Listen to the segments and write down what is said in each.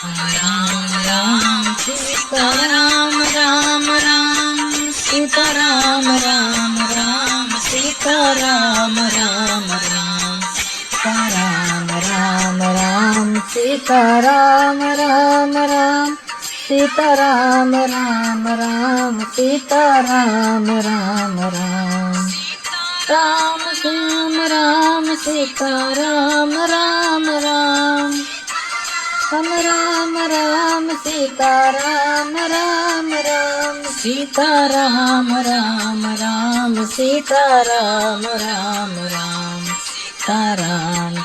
Ram Ram Sita Ram Ram Ram Sita Ram Ram Ram Sita Ram Ram Ram Sita Ram Ram Ram Sita Ram Ram Ram Sita Ram Ram Ram Ram Shyam Ram Sita Ram Ram Ram Ram Ram Sita Ram Ram Ram Sita Ram Ram Ram Sita Ram Ram Ram Ram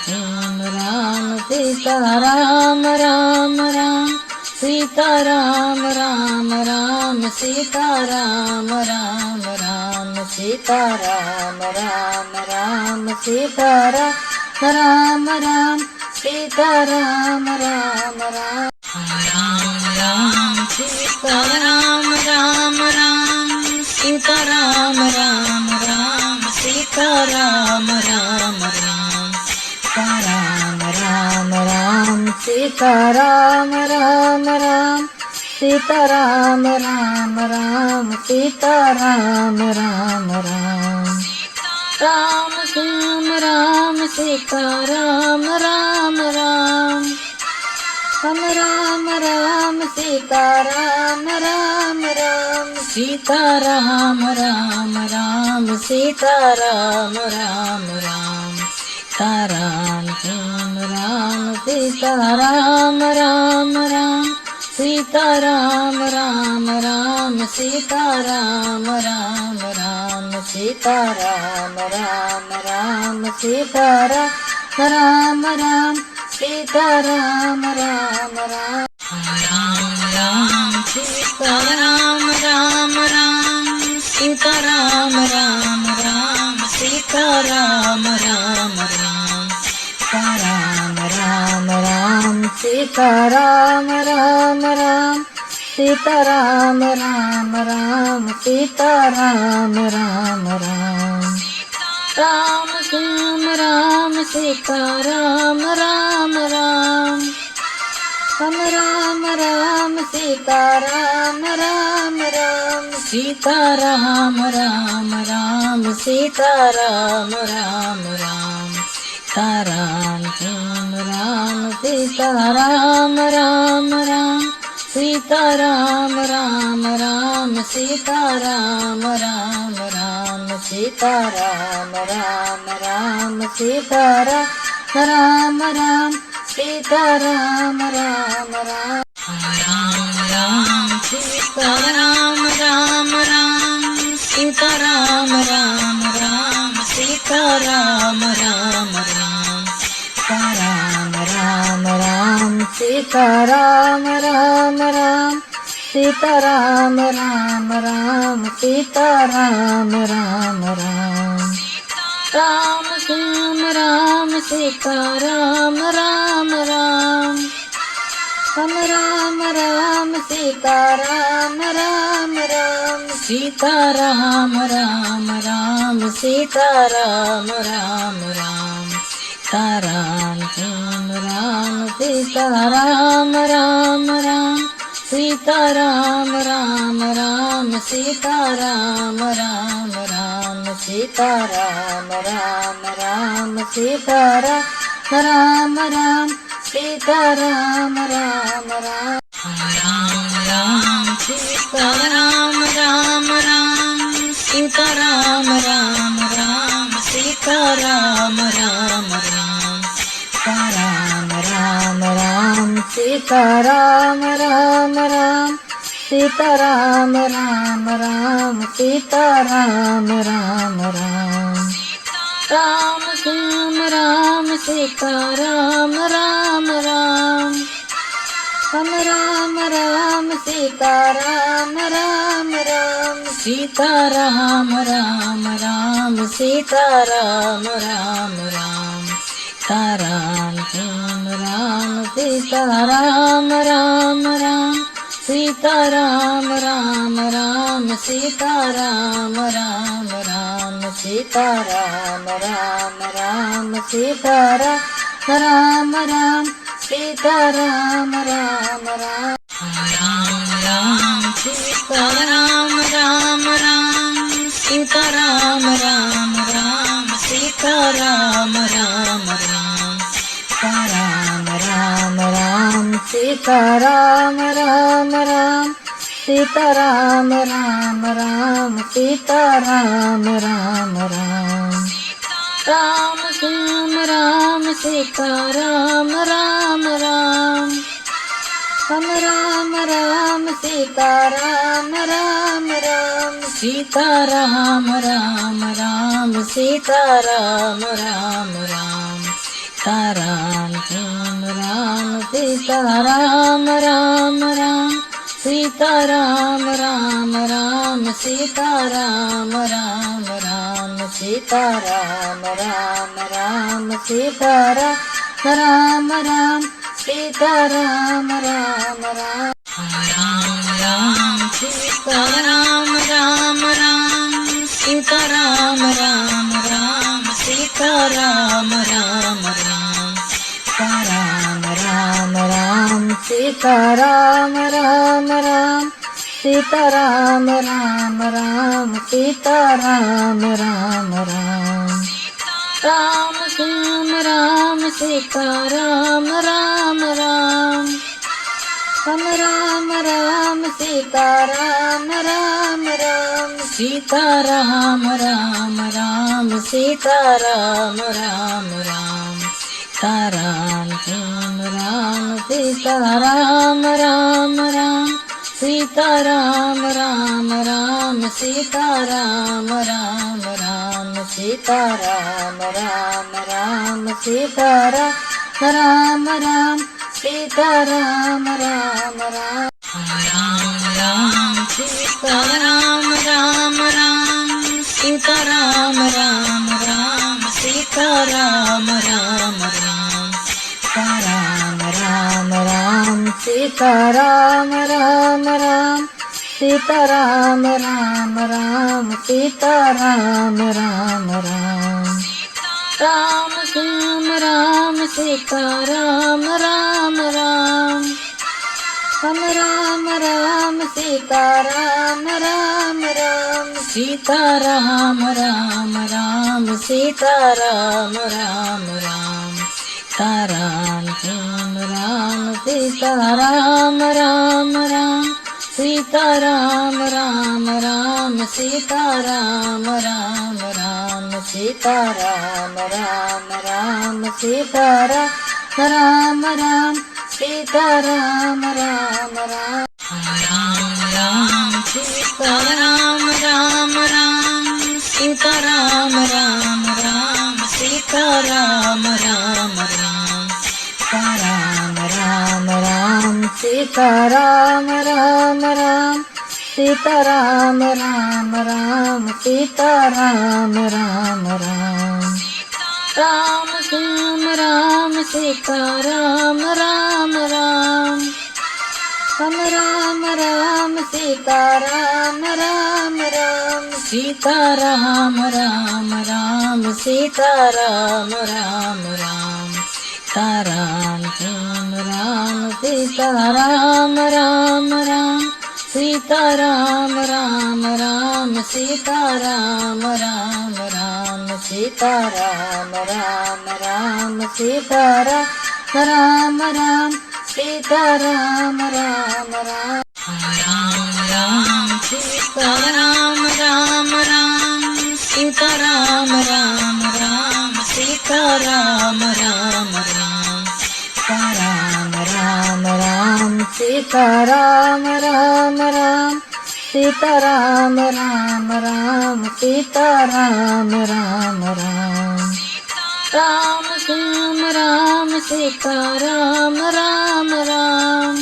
Shyam Ram Sita Ram Ram Ram Sita Ram Ram Ram Sita Ram Ram Ram Sita Ram Ram Ram Sita Ram Ram Sita Ram Ram Ram Ram Sita Ram Ram Ram Sita Ram Ram Ram Sita Ram Ram Ram Sita Ram Ram Ram Sita Ram Ram Ram Sita Ram Ram Ram Ram Shyam Ram Sita Ram Ram Ram Ram Sita Ram Ram Ram Sita Ram Ram Ram Sita Ram Ram Ram Ram Shyam Ram Sita Ram Ram Ram Sita Ram Ram Ram Sita Ram Ram Ram Sita Ram Ram Ram Sita Ram Ram Sita Ram Ram Ram Ram Sita Ram Ram Ram Sita Ram Ram Ram Sita Ram Ram Ram Sita Ram Ram Ram Sita Ram Ram Ram Sita Ram Ram Ram Ram Shyam Ram Sita Ram Ram Ram Ram Sita Ram Ram Ram Sita Ram Ram Ram Sita Ram Ram Ram Ram Shyam Ram Sita Ram Ram Ram Sita Ram Ram Ram Sita Ram Ram Ram Sita Ram Ram Ram Sita Ram Ram Sita Ram Ram Ram Ram Sita Ram Ram Ram Sita Ram Ram Ram Sita Ram Ram Ram Sita Ram Ram Ram Sita Ram Ram Ram Sita Ram Ram Ram Ram Shyam Ram Sita Ram Ram Ram Ram Sita Ram Ram Ram Sita Ram Ram Ram Sita Ram Ram Ram Ram Shyam Ram Sita Ram Ram Ram Sita Ram Ram Ram Sita Ram Ram Ram Sita Ram Ram Ram Sita Ram Ram Sita Ram Ram Ram Ram Sita Ram Ram Ram Sita Ram Ram Ram Sita Ram Ram Ram Sita Ram Ram Ram Sita Ram Ram Ram Sita Ram Ram Ram Ram Shyam Ram Sita Ram Ram Ram Ram Sita Ram Ram Ram Sita Ram Ram Ram Sita Ram Ram Ram Ram Shyam Ram Sita Ram Ram Ram Sita Ram Ram Ram Sita Ram Ram Ram Sita Ram Ram Ram Sita Ram Ram Sita Ram Ram Sitaram Ram Ram Sitaram Ram Ram Sitaram Ram Ram Ram Shyam Ram Sitaram Ram Ram Ram Ram Sitaram Ram Ram Sitaram Ram Ram Sitaram Ram Ram Sitaram Shyam Ram Sitaram Ram Ram Sitaram Ram Ram Sitaram Ram Ram Sitaram Ram Ram Sitaram Ram Ram Sitaram Ram Ram Ram Sitaram Ram Ram Sitaram Ram Ram Sitaram Ram Ram Sitaram Ram Ram Sitaram Ram Ram Sitaram Ram Ram Sitaram Ram Ram Ram Shyam Ram Sitaram Ram Ram Ram Ram Sitaram Ram Ram Sitaram Ram Ram Sitaram Ram Ram Sitaram Shyam Ram Sitaram Ram Ram Sitaram Ram Ram Sitaram Ram Ram Sitaram Ram Ram Sitaram Ram Ram Sitaram Ram Ram Ram Sitaram Ram Ram Sitaram Ram Ram Sitaram Ram Ram Sitaram Ram Ram Sitaram Ram Ram Sitaram Ram Ram Sitaram Ram Ram Ram Shyam Ram Sitaram Ram Ram Ram Ram Sitaram Ram Ram Sitaram Ram Ram Sitaram Ram Ram Sitaram Shyam Ram Sitaram Ram Ram Sitaram Ram Ram Sitaram Ram Ram Sitaram Ram Ram Sitaram Ram Ram Sitaram Ram Ram Ram Sitaram Ram Ram Sitaram Ram Ram Sitaram Ram Ram Sitaram Ram Ram Sitaram Ram Ram Sitaram Ram Ram Sitaram Ram Ram Ram Shyam Ram Sitaram Ram Ram Ram Ram Sitaram Ram Ram Sitaram Ram Ram Sitaram Ram Ram Sitaram Shyam Ram Sitaram Ram Ram Sitaram Ram Ram Sitaram Ram Ram Sitaram Ram Ram Sitaram Ram Ram Sitaram Ram Ram Ram Sitaram Ram Ram Sitaram Ram Ram Sitaram Ram Ram Sitaram Ram Ram Sitaram Ram Ram Sitaram Ram Ram Sitaram Ram Ram Ram Shyam Ram Sitaram Ram Ram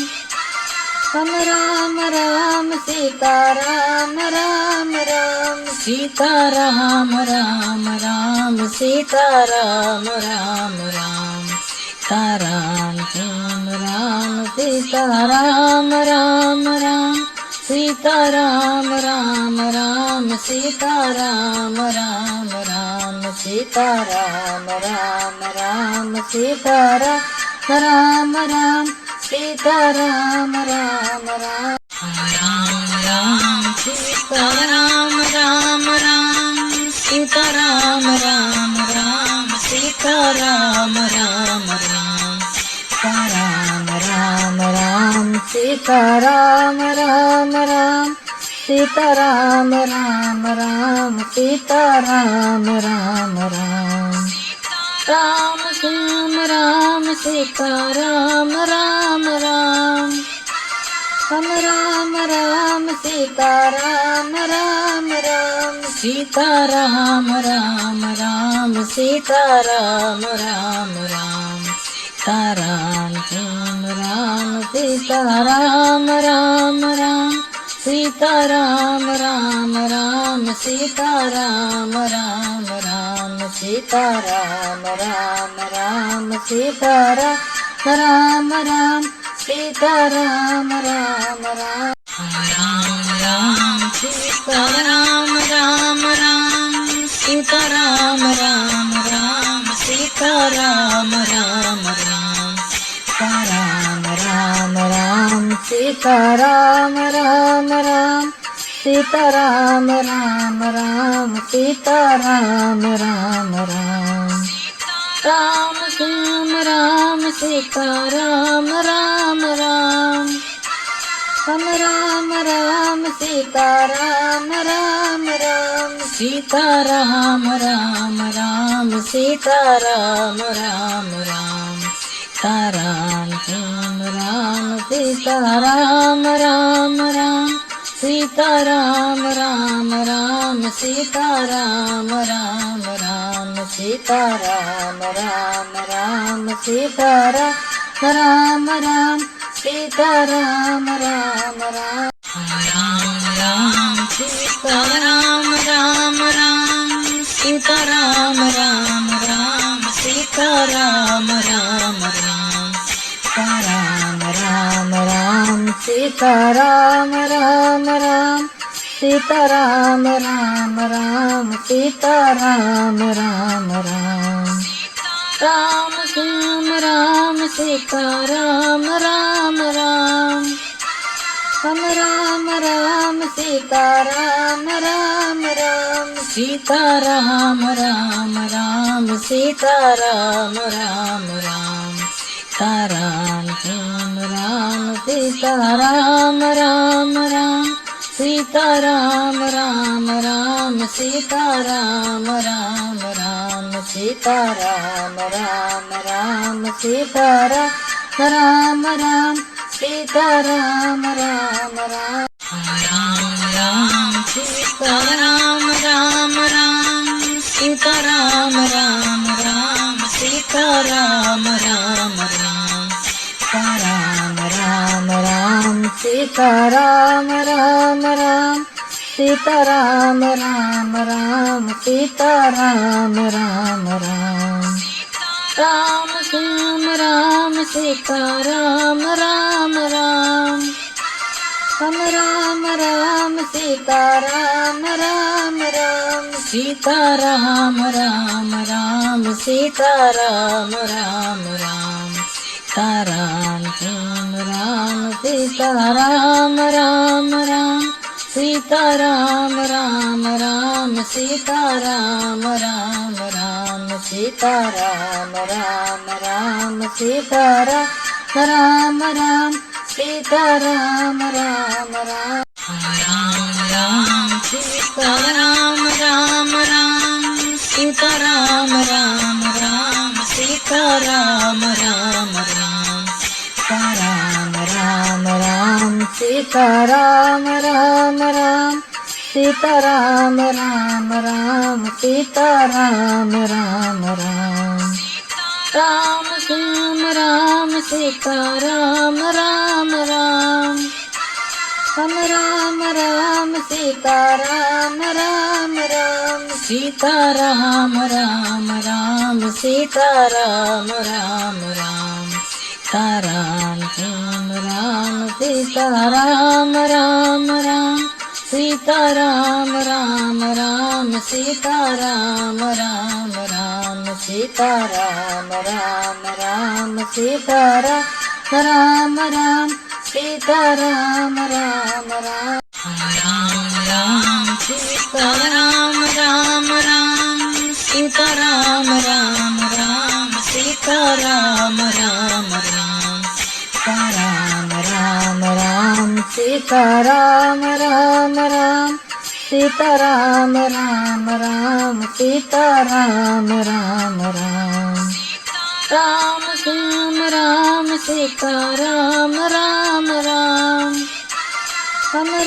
Ram Ram Sitaram Ram Ram Sitaram Ram Ram Sitaram Ram Ram Sitaram Shyam Ram Sitaram Ram Ram Sitaram Ram Ram Sitaram Ram Ram Sitaram Ram Ram Sitaram Ram Ram Sitaram Ram Ram Ram Sitaram Ram Ram Sitaram Ram Ram Sitaram Ram Ram Sitaram Ram Sitaram Ram Ram Sitaram Ram Ram Sitaram Ram Ram Ram Shyam Ram Sitaram Ram Ram Ram Ram Sitaram Ram Ram Sitaram Ram Ram Sitaram Ram Ram Sitaram Shyam Ram Sitaram Ram Ram Sitaram Ram Ram Sitaram Ram Ram Sitaram Ram Ram Sitaram Ram Ram Sitaram Ram Ram Ram Sitaram Ram Ram Sitaram Ram Ram Sitaram Ram Ram Sitaram Ram Ram Sitaram Ram Ram Sitaram Ram Ram Sitaram Ram Ram Ram Shyam Ram Sitaram Ram Ram Ram Ram Sitaram Ram Ram Sitaram Ram Ram Sitaram Ram Ram Sitaram Shyam Ram Sitaram Ram Ram Sitaram Ram Ram Sitaram Ram Ram Sitaram Ram Ram Sitaram Ram Ram Sitaram Ram Ram Ram Sitaram Ram Ram Sitaram Ram Ram Sitaram Ram Ram Sitaram Ram Ram Sitaram Ram Ram Sitaram Ram Ram Sitaram Ram Ram Ram Shyam Ram Sitaram Ram Ram Ram Ram Sitaram Ram Ram Sitaram Ram Ram Sitaram Ram Ram Sitaram Shyam Ram Sitaram Ram Ram Sitaram Ram Ram Sitaram Ram Ram Sitaram Ram Ram Sitaram Ram Ram Sitaram Ram Ram Ram Sitaram Ram Ram Sitaram Ram Ram Sitaram Ram Ram Sitaram Ram Ram Sitaram Ram Ram Sitaram Ram Ram Sitaram Ram Ram Ram Shyam Ram Sitaram Ram Ram Ram Ram Sitaram Ram Ram Sitaram Ram Ram Sitaram Ram Ram Sitaram Shyam Ram Sitaram Ram Ram Sitaram Ram Ram Sitaram Ram Ram Sitaram Ram Ram Sitaram Ram Ram Sitaram Ram Ram Ram Sitaram Ram Ram Sitaram Ram Ram Sitaram Ram Ram Sitaram Ram Ram Sitaram Ram Ram Sitaram Ram Ram Sitaram Ram Ram Ram Shyam Ram Sitaram Ram Ram Ram Ram Sitaram Ram Ram Sitaram Ram Ram Sitaram Ram Ram Sitaram Shyam Ram Sitaram Ram Ram Sitaram Ram Ram Sitaram Ram Ram Sitaram Ram Ram Sitaram Ram Ram Sitaram Ram Ram Ram Sitaram Ram Ram Sitaram Ram Ram Sitaram Ram Ram Sitaram Ram Sitaram Ram Ram Sitaram Ram Ram Sitaram Ram Ram Ram Shyam Ram Sitaram Ram Ram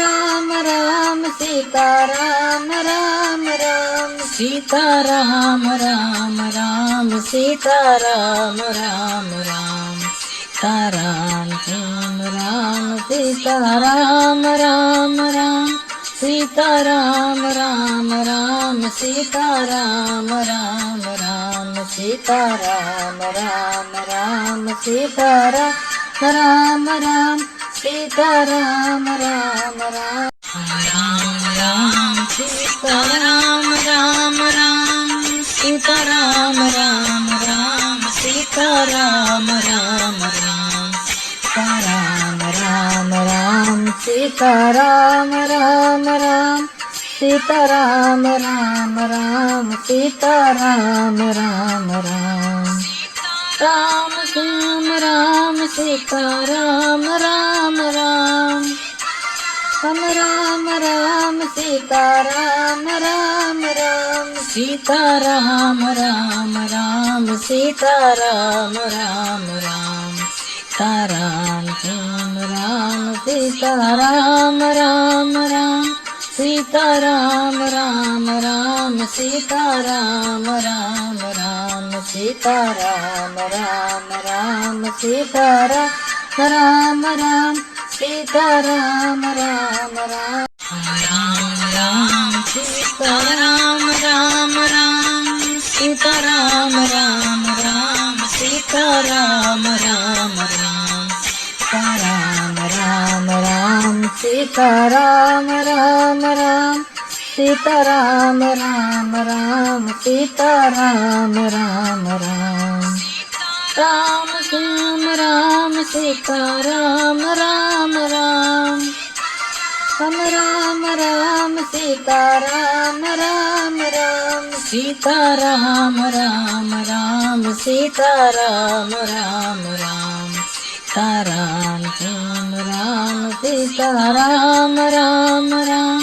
Ram Ram Sitaram Ram Ram Sitaram Ram Ram Sitaram Ram Ram Sitaram Shyam Ram Sitaram Ram Ram Sitaram Ram Ram Sitaram Ram Ram Sitaram Ram Ram Sitaram Ram Ram Sitaram Ram Ram Ram Sitaram Ram Ram Sitaram Ram Ram Sitaram Ram Ram Sitaram Ram Ram Sitaram Ram Ram Sitaram Ram Ram Sitaram Ram Ram Ram Shyam Ram Sitaram Ram Ram Ram Ram Sitaram Ram Ram Sitaram Ram Ram Sitaram Ram Ram Sitaram Shyam Ram Sitaram Ram Ram Sitaram Ram Ram Sitaram Ram Ram Sitaram Ram Ram Sitaram Ram Ram Sitaram Ram Ram Ram Sitaram Ram Ram Sitaram Ram Ram Sitaram Ram Ram Sitaram Ram Ram Sitaram Ram Ram Sitaram Ram Ram Sitaram Ram Ram Ram Shyam Ram Sitaram Ram Ram Ram Ram Sitaram Ram Ram Sitaram Ram Ram Sitaram Ram Ram Sitaram Shyam Ram Sitaram Ram Ram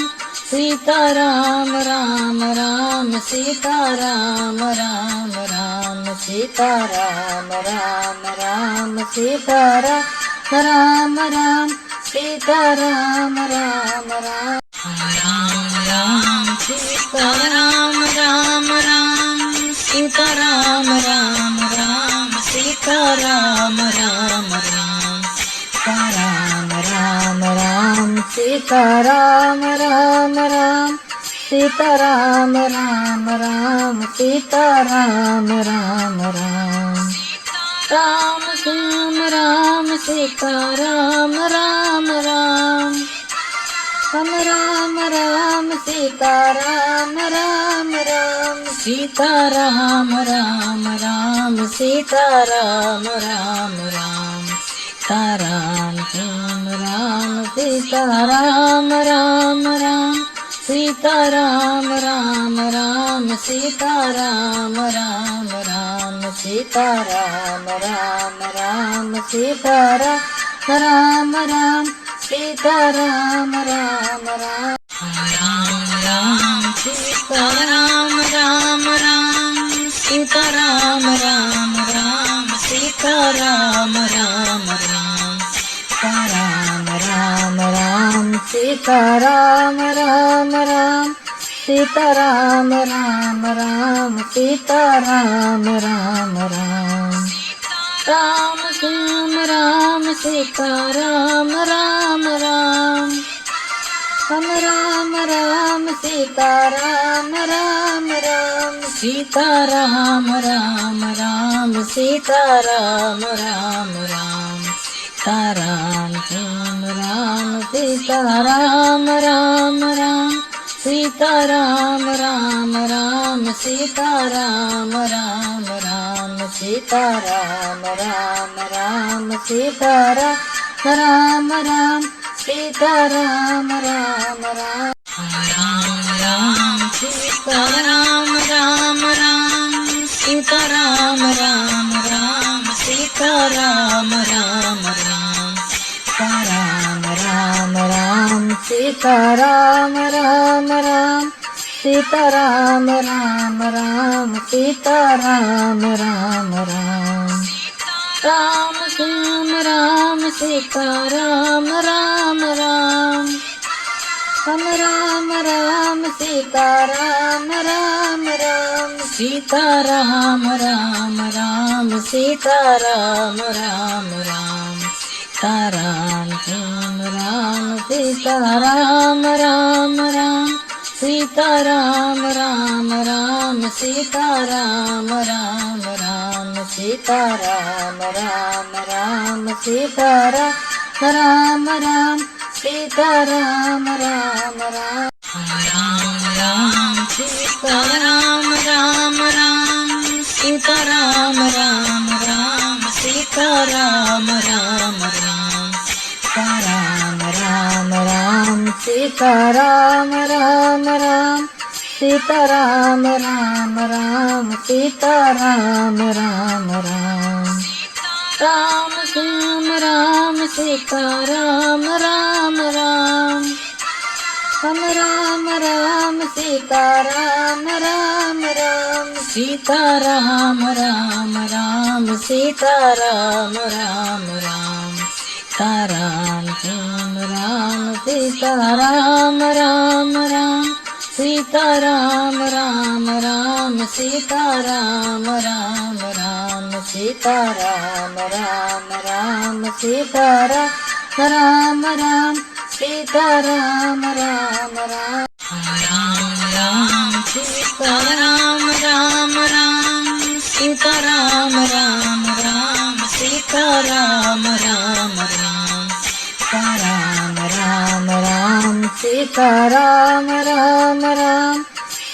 Sitaram Ram Ram Sitaram Ram Ram Sitaram Ram Ram Sitaram Ram Ram Sitaram Ram Ram Ram Sitaram Ram Ram Sitaram Ram Ram Sitaram Ram Ram Sitaram Ram Ram Sitaram Ram Ram Sitaram Ram Ram Sitaram Ram Ram Ram Shyam Ram Sitaram Ram Ram Ram Ram Sitaram Ram Ram Sitaram Ram Ram Sitaram Ram Ram Sitaram Shyam Ram Sitaram Ram Ram Sitaram Ram Ram Sitaram Ram Ram Sitaram Ram Ram Sitaram Ram Ram Sitaram Ram Ram Ram Sitaram Ram Ram Sitaram Ram Ram Sitaram Ram Ram Sitaram Ram Ram Sitaram Ram Ram Sitaram Ram Ram Sitaram Ram Ram Ram Shyam Ram Sitaram Ram Ram Ram Ram Sitaram Ram Ram Sitaram Ram Ram Sitaram Ram Ram Sitaram Shyam Ram Sitaram Ram Ram Sitaram Ram Ram Sitaram Ram Ram Sitaram Ram Ram Sitaram Ram Ram Sitaram Ram Ram Ram Sitaram Ram Ram Sitaram Ram Ram Sitaram Ram Ram Sitaram Ram Sitaram Ram Ram Sitaram Ram Ram Sitaram Ram Ram Ram Shyam Ram Sitaram Ram Ram Ram Ram Sitaram Ram Ram Sitaram Ram Ram Sitaram Ram Ram Sitaram Shyam Ram Sitaram Ram Ram Sitaram Ram Ram Sitaram Ram Ram Sitaram Ram Ram Sitaram Ram Ram Sitaram Ram Ram Ram Sitaram Ram Ram Sitaram Ram Ram Sitaram Ram Ram Sitaram Ram Ram Sitaram Ram Ram Sitaram Ram Ram Sitaram Ram Ram Ram Shyam Ram Sitaram Ram Ram Ram Ram Sitaram Ram Ram Sitaram Ram Ram Sitaram Ram Ram Sitaram Shyam Ram Sitaram Ram Ram Sitaram Ram Ram Sitaram Ram Ram Sitaram Ram Ram Sitaram Ram Ram Sitaram Ram Ram Ram Sitaram Ram Ram Sitaram Ram Ram Sitaram Ram Ram Sitaram Ram Ram Sitaram Ram Ram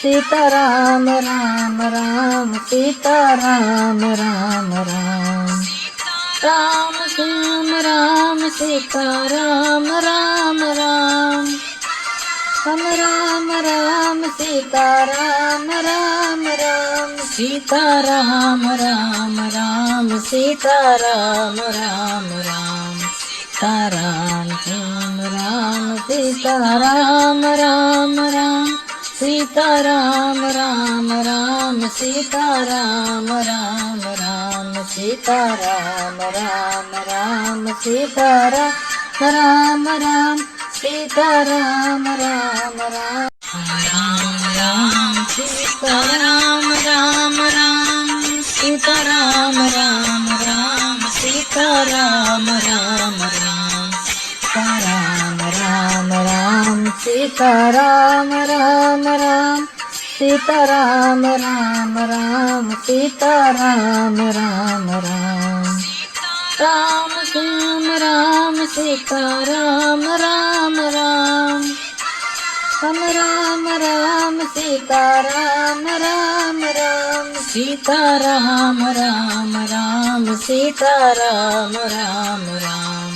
Sitaram Ram Ram Sitaram Ram Ram Ram Shyam Ram Sitaram Ram Ram Ram Ram Sitaram Ram Ram Sitaram Ram Ram Sitaram Ram Ram Sitaram Shyam Ram Sitaram Ram Ram Sitaram Ram Ram Sitaram Ram Ram Sitaram Ram Ram Sitaram Ram Ram Sitaram Ram Ram Ram Sitaram Ram Ram Sitaram Ram Ram Sitaram Ram Ram Sitaram Ram Ram Sitaram Ram Ram Sitaram Ram Ram Sitaram Ram Ram Ram Shyam Ram Sitaram Ram Ram Ram Ram Sitaram Ram Ram Sitaram Ram Ram Sitaram Ram Ram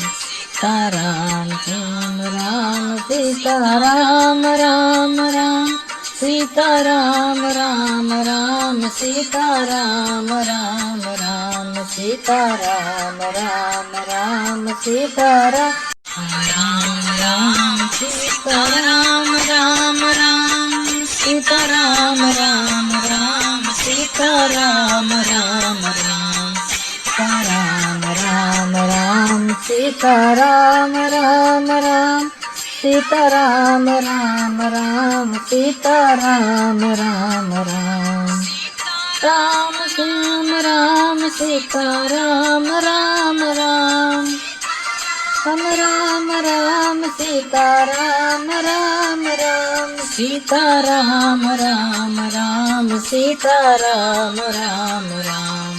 Sitaram Shyam Ram Sitaram Ram Ram Sitaram Ram Ram Sitaram Ram Ram Sitaram Ram Ram Sitaram Ram Sitaram Ram Ram Sitaram Ram Ram Sitaram Ram Ram Sitaram Ram Ram Sitaram Ram Ram Sitaram Ram Ram Sitaram Ram Ram Ram Shyam Ram Sitaram Ram Ram Ram Ram Sitaram Ram Ram Sitaram Ram Ram Sitaram Ram Ram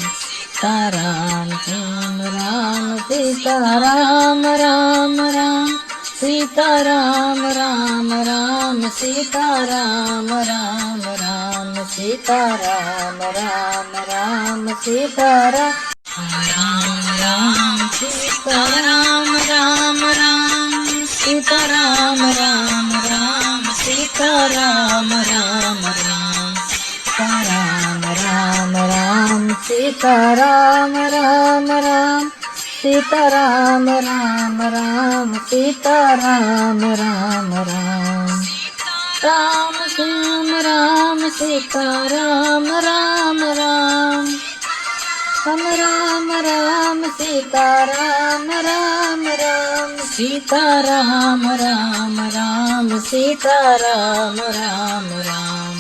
Sitaram Shyam Ram Sitaram Ram Ram Sitaram Ram Ram Sitaram Ram Ram Sitaram Ram Ram Sitaram Ram Sitaram Ram Ram Sitaram Ram Ram Sitaram Ram Ram Sitaram Ram Ram Sitaram Ram Ram Sitaram Ram Ram Sitaram Ram Ram Ram Shyam Ram Sitaram Ram Ram Ram Ram Sitaram Ram Ram Sitaram Ram Ram Sitaram Ram Ram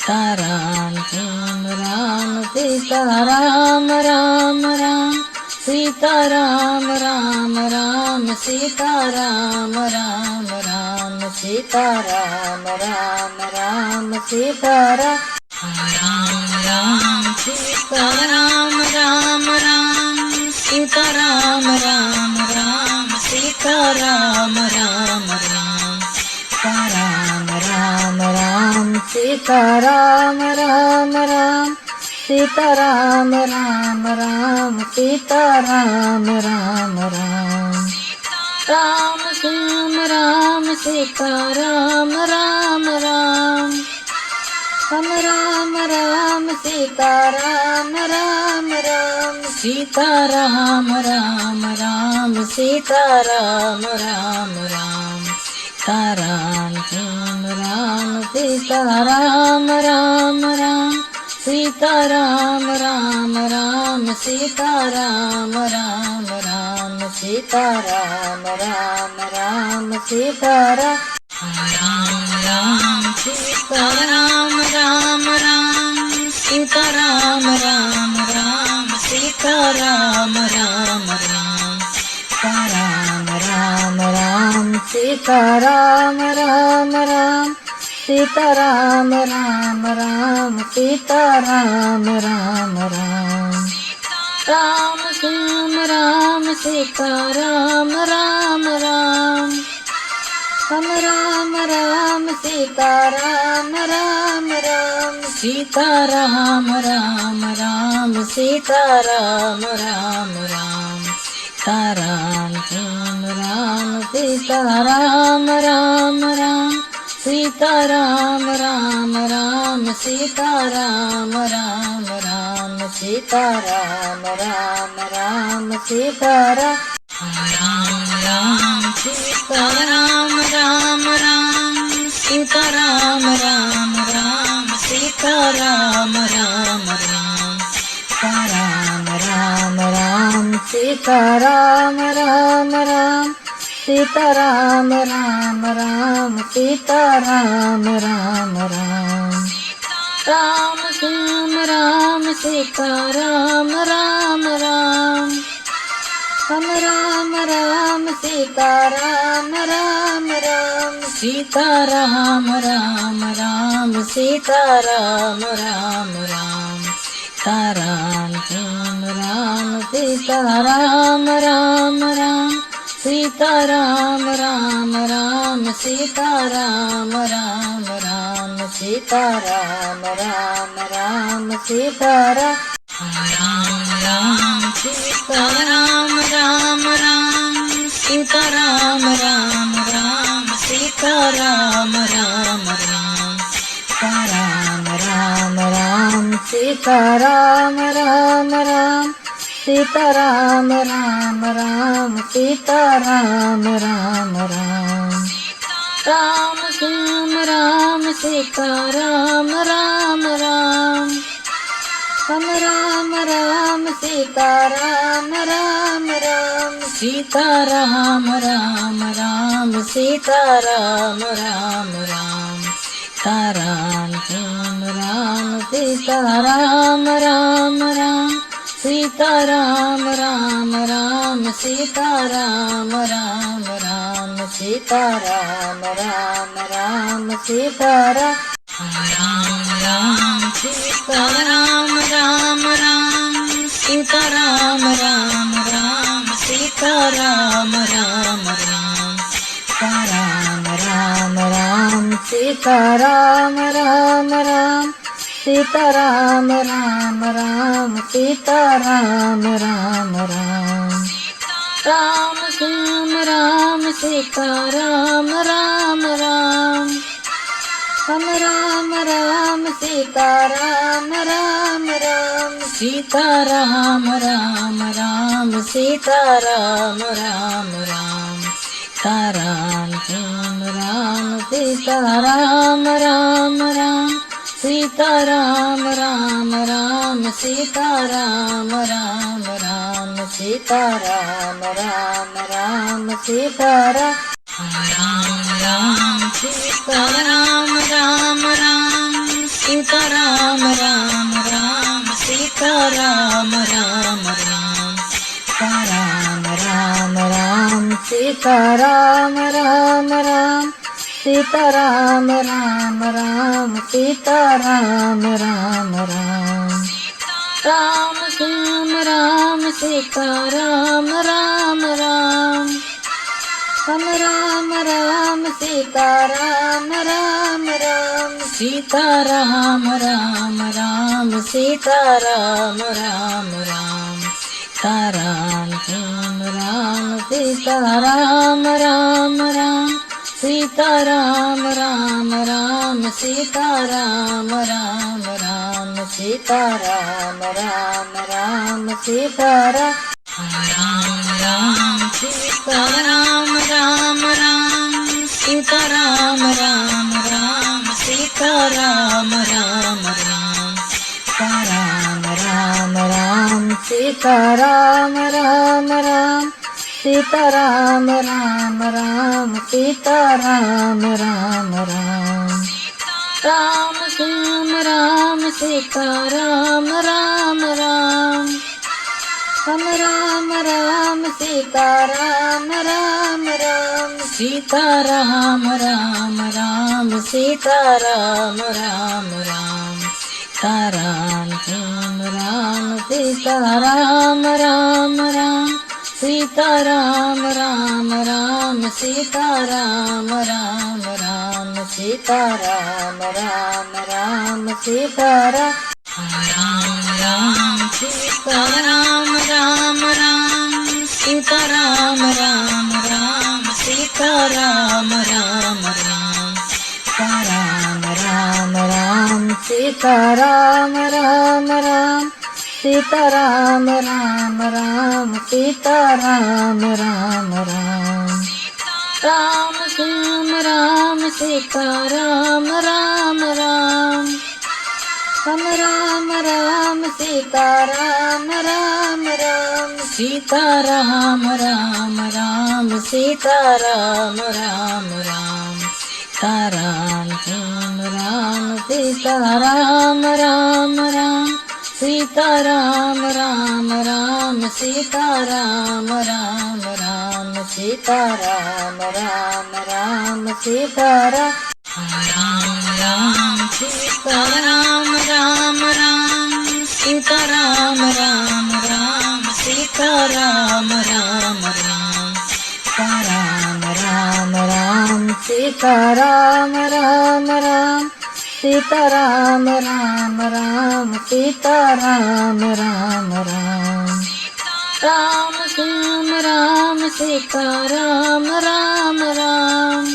Sitaram Shyam Ram Sitaram Ram Ram Sitaram Ram Ram Sitaram Ram Ram Sitaram Ram Ram Sitaram Ram Sitaram Ram Ram Sitaram Ram Ram Sitaram Ram Ram Sitaram Ram Ram Sitaram Ram Ram Sitaram Ram Ram Sitaram Ram Ram Ram Shyam Ram Sitaram Ram Ram Ram Ram Sitaram Ram Ram Sitaram Ram Ram Sitaram Ram Ram Sitaram Shyam Ram Sitaram Ram Ram Sitaram Ram Ram Sitaram Ram Ram Sitaram Ram Ram Sitaram Ram Sitaram Ram Ram Sitaram Ram Ram Sitaram Ram Ram Sitaram Ram Ram Sitaram Ram Ram Sitaram Ram Ram Sitaram Ram Ram Ram Shyam Ram Sitaram Ram Ram Ram Ram Sitaram Ram Ram Sitaram Ram Ram Sitaram Ram Ram Sitaram Shyam Ram Sitaram Ram Ram Sitaram Ram Ram Sitaram Ram Ram Sitaram Ram Ram Sitaram Ram Sitaram Ram Ram Sitaram Ram Ram Sitaram Ram Ram Sitaram Ram Ram Sitaram Ram Ram Sitaram Ram Ram Sitaram Ram Ram Ram Shyam Ram Sitaram Ram Ram Ram Ram Sitaram Ram Ram Sitaram Ram Ram Sitaram Ram Ram Sitaram Shyam Ram Sitaram Ram Ram Sitaram Ram Ram Sitaram Ram Ram Sitaram Ram Ram Sitaram Ram Sitaram Ram Ram Sitaram Ram Ram Sitaram Ram Ram Sitaram Ram Ram Sitaram Ram Ram Sitaram Ram Ram Sitaram Ram Ram Ram Shyam Ram Sitaram Ram Ram Ram Ram Sitaram Ram Ram Sitaram Ram Ram Sitaram Ram Ram Sitaram Shyam Ram Sitaram Ram Ram Sitaram Ram Ram Sitaram Ram Ram Sitaram Ram Ram Sitaram Ram Sitaram Ram Ram Sitaram Ram Ram Sitaram Ram Ram Sitaram Ram Ram Sitaram Ram Ram Sitaram Ram Ram Sitaram Ram Ram Ram Shyam Ram Sitaram Ram Ram Ram Ram Sitaram Ram Ram Sitaram Ram Ram Sitaram Ram Ram Sitaram Ram Sitaram Ram Ram Sitaram Ram Ram Sitaram Ram Ram Sitaram Ram Ram Sitaram Ram Sitaram Ram Ram Sitaram Ram Ram Sitaram Ram Ram Sitaram Ram Ram Sitaram Ram Ram Sitaram Ram Ram Sitaram Ram Ram Ram Shyam Ram Sitaram Ram Ram Ram Ram Sitaram Ram Ram Sitaram Ram Ram Sitaram Ram Ram Sitaram Ram Sitaram Ram Ram Sitaram Ram Ram Sitaram Ram Ram Sitaram Ram Ram Sitaram Ram Sitaram Ram Ram Sitaram Ram Ram Sitaram Ram Ram Sitaram Ram Ram Sitaram Ram Ram Sitaram Ram Ram Sitaram Ram Ram Ram Shyam Ram Sitaram Ram Ram Ram Ram Sitaram Ram Ram Sitaram Ram Ram Sitaram Ram Ram Sitaram Ram Sitaram Ram Ram Sitaram Ram Ram Sitaram Ram Ram Sitaram Ram Ram Sitaram Ram Sitaram Ram Ram Sitaram Ram Ram Sitaram Ram Ram Sitaram Ram Ram Sitaram Ram Ram Sitaram Ram Ram Sitaram Ram Ram Ram Shyam Ram Sitaram Ram Ram Ram Ram Sitaram Ram Ram Sitaram Ram Ram Sitaram Ram Ram Sitaram Ram Sitaram Ram Ram Sitaram Ram Ram Sitaram Ram Ram Sitaram Ram Ram Sitaram Ram Sitaram Ram Ram Sitaram Ram Ram Sitaram Ram Ram Sitaram Ram Ram Sitaram Ram Ram Sitaram Ram Ram Sitaram Ram Ram Ram Shyam Ram Sitaram Ram Ram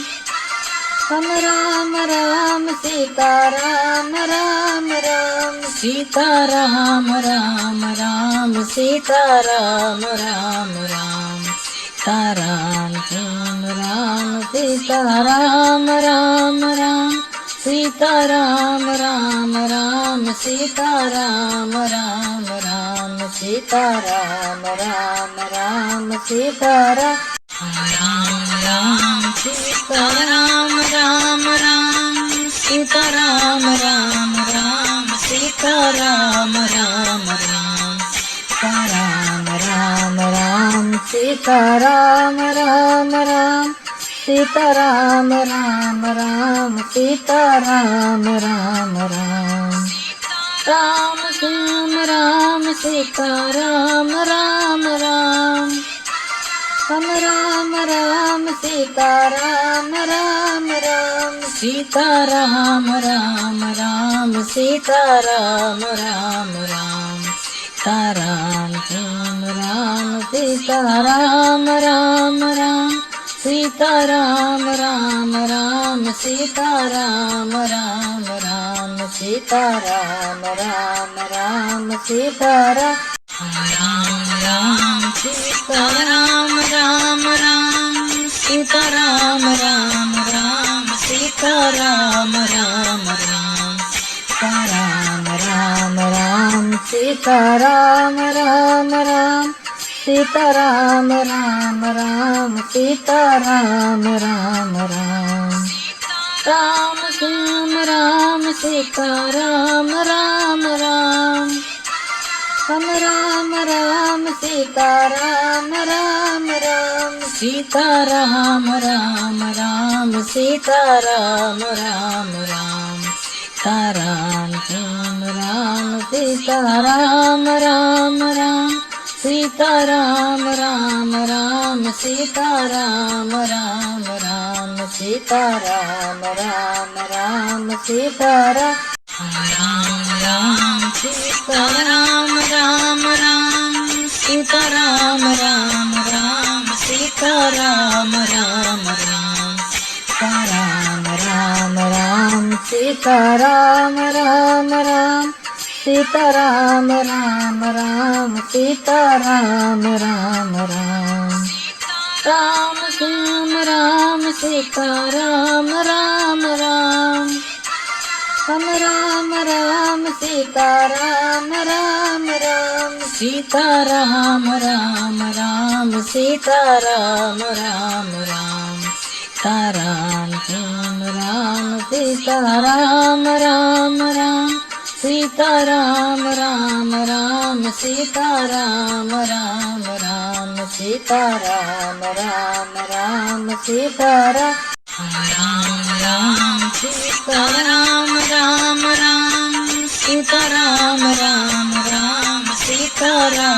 Ram Ram Sitaram Ram Ram Sitaram Ram Ram Sitaram Ram Ram Sitaram Ram Sitaram Ram Ram Sitaram Ram Ram Sitaram Ram Ram Sitaram Ram Ram Sitaram Ram Sitaram Ram Ram Sitaram Ram Ram Sitaram Ram Ram Sitaram Ram Ram Sitaram Ram Ram Sitaram Ram Ram Sitaram Ram Ram Ram Shyam Ram Sitaram Ram Ram Ram Ram Sitaram Ram Ram Sitaram Ram Ram Sitaram Ram Ram Sitaram Ram Sitaram Ram Ram Sitaram Ram Ram Sitaram Ram Ram Sitaram Ram Ram Sitaram Ram Sitaram Ram Ram Sitaram Ram Ram Sitaram Ram Ram Sitaram Ram Ram Sitaram Ram Ram Sitaram Ram Ram Sitaram Ram Ram Ram Shyam Ram Sitaram Ram Ram Ram Ram Sitaram Ram Ram Sitaram Ram Ram Sitaram Ram Ram Sitaram Ram Sitaram Ram Ram Sitaram Ram Ram Sitaram Ram Ram Sitaram Ram Ram Sitaram Ram Sitaram Ram Ram Sitaram Ram Ram Sitaram Ram Ram Sitaram Ram Ram Sitaram Ram Ram Sitaram Ram Ram Ram Shyam Ram Sitaram Ram Ram Ram Ram Sitaram Ram Ram Sitaram Ram Ram Sitaram Ram Ram Sitaram Ram Sitaram Ram Ram Sitaram Ram Ram Sitaram Ram Ram Sitaram Ram Ram Sitaram Ram Sitaram Ram Ram Sitaram Ram Ram Sitaram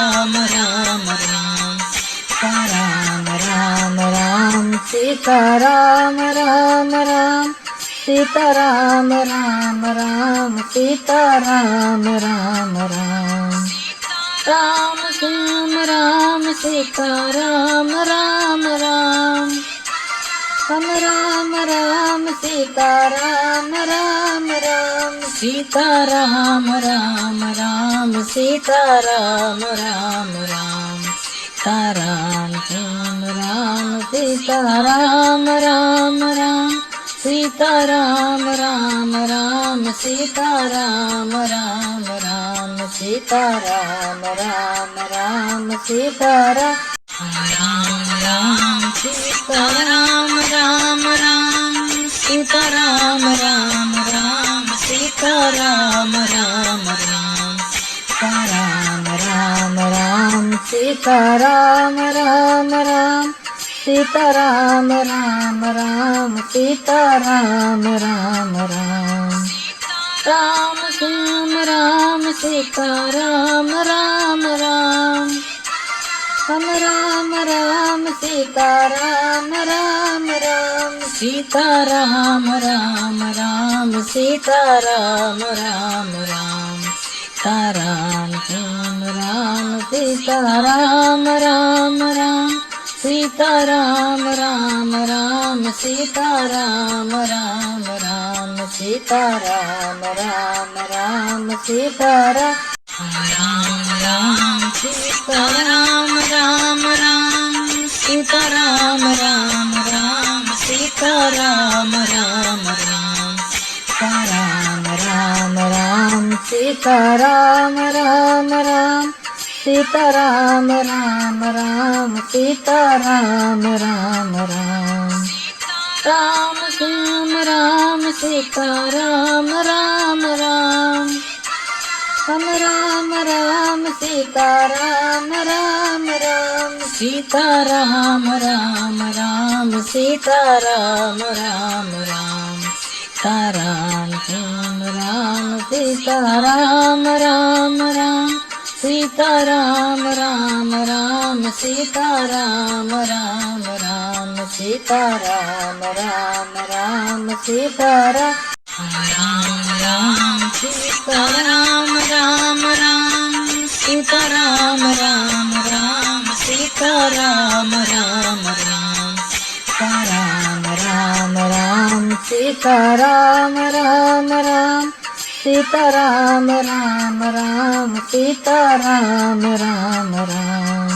Ram Ram Sitaram Ram Ram Sitaram Ram Ram Sitaram Ram Ram Ram Shyam Ram Sitaram Ram Ram Ram Ram Sitaram Ram Ram Sitaram Ram Ram Sitaram Ram Ram Sitaram Ram Sitaram Ram Ram Sitaram Ram Ram Sitaram Ram Ram Sitaram Ram Ram Sitaram Ram Sitaram Ram Ram Sitaram Ram Ram Sitaram Ram Ram Sitaram Ram Ram Sitaram Ram Ram Sitaram Ram Ram Ram Shyam Ram Sitaram Ram Ram Ram Ram Sitaram Ram Ram Sitaram Ram Ram Sitaram Ram Ram Sitaram Ram Sitaram Ram Ram Sitaram Ram Ram Sitaram Ram Ram Sitaram Ram Ram Sitaram Ram Sitaram Ram Ram Sitaram Ram Ram Sitaram Ram Ram Sitaram Ram Ram Sitaram Ram Ram Sitaram Ram Ram Ram Shyam Ram Sitaram Ram Ram Ram Ram Sitaram Ram Ram Sitaram Ram Ram Sitaram Ram Ram Sitaram Sitaram Ram Ram Sitaram Ram Ram Sitaram Ram Ram Sitaram Ram Ram Sitaram Sitaram Ram Ram Sitaram Ram Ram Sitaram Ram Ram Ram Ram Sitaram Ram Ram Sitaram Ram Ram Sitaram Ram Ram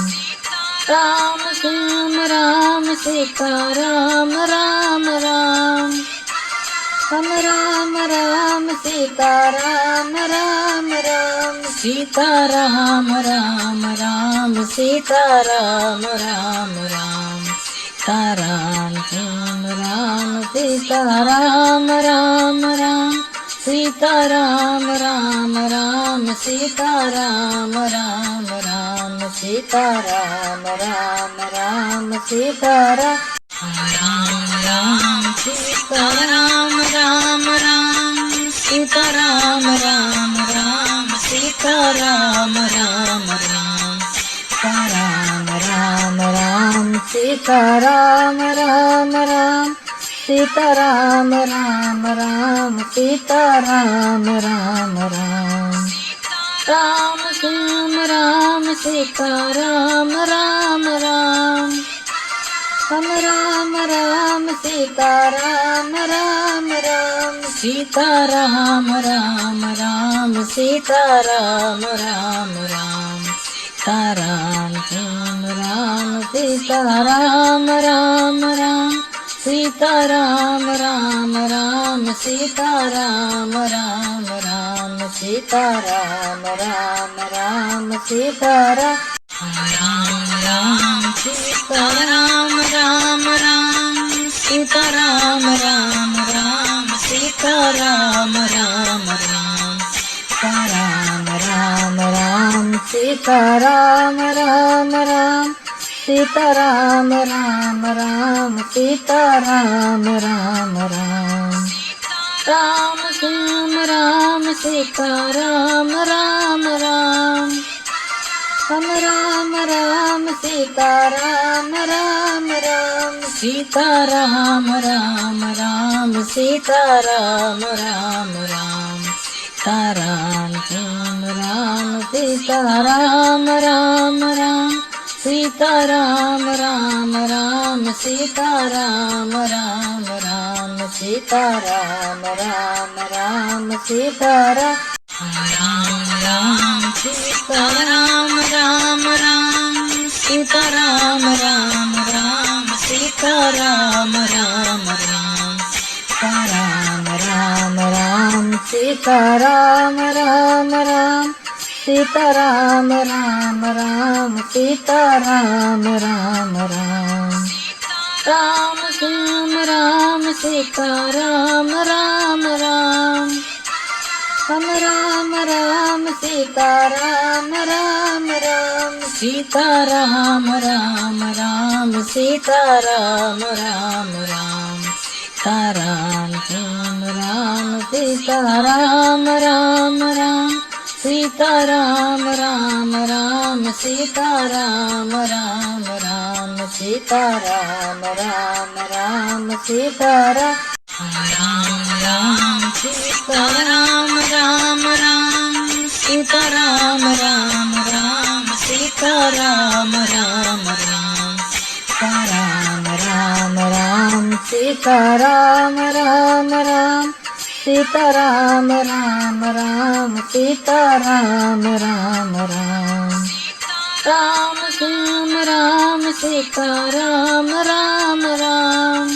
Ram Shyam Ram Sitaram Ram Ram Ram Ram Sitaram Ram Ram Sitaram Ram Ram Sitaram Ram Ram Sitaram Shyam Ram Sitaram Ram Ram Sitaram Ram Ram Sitaram Ram Ram Sitaram Ram Ram Sitaram Ram Sitaram Ram Ram Sitaram Ram Ram Sitaram Ram Ram Sitaram Ram Ram Sitaram Ram Ram Sitaram Ram Ram Sitaram Ram Ram Ram Shyam Ram Sitaram Ram Ram Ram Ram Sitaram Ram Ram Sitaram Ram Ram Sitaram Ram Ram Sitaram Shyam Ram Sitaram Ram Ram Sitaram Ram Ram Sitaram Ram Ram Sitaram Ram Ram Sitaram Ram Sitaram Ram Ram Sitaram Ram Ram Sitaram Ram Ram Sitaram Ram Ram Sitaram Ram Ram Sitaram Ram Ram Sitaram Ram Ram Ram Shyam Ram Sitaram Ram Ram Ram Ram Sitaram Ram Ram Sitaram Ram Ram Sitaram Ram Ram Sitaram Shyam Ram Sitaram Ram Ram Sitaram Ram Ram Sitaram Ram Ram Sitaram Ram Ram Sitaram Ram Sitaram Ram Ram Sitaram Ram Ram Sitaram Ram Ram Sitaram Ram Ram Sitaram Ram Ram Sitaram Ram Ram Sitaram Ram Ram Ram Shyam Ram Sitaram Ram Ram Ram Ram Sitaram Ram Ram Sitaram Ram Ram Sitaram Ram Ram Sitaram Shyam Ram Sitaram Ram Ram Sitaram Ram Ram Sitaram Ram Ram Sitaram Ram Ram Sitaram Ram Sitaram Ram Ram Sitaram Ram Ram Sitaram Ram Ram Sitaram Ram Ram Sitaram Ram Ram Sitaram Ram Ram Sitaram Ram Ram Ram Shyam Ram Sitaram Ram Ram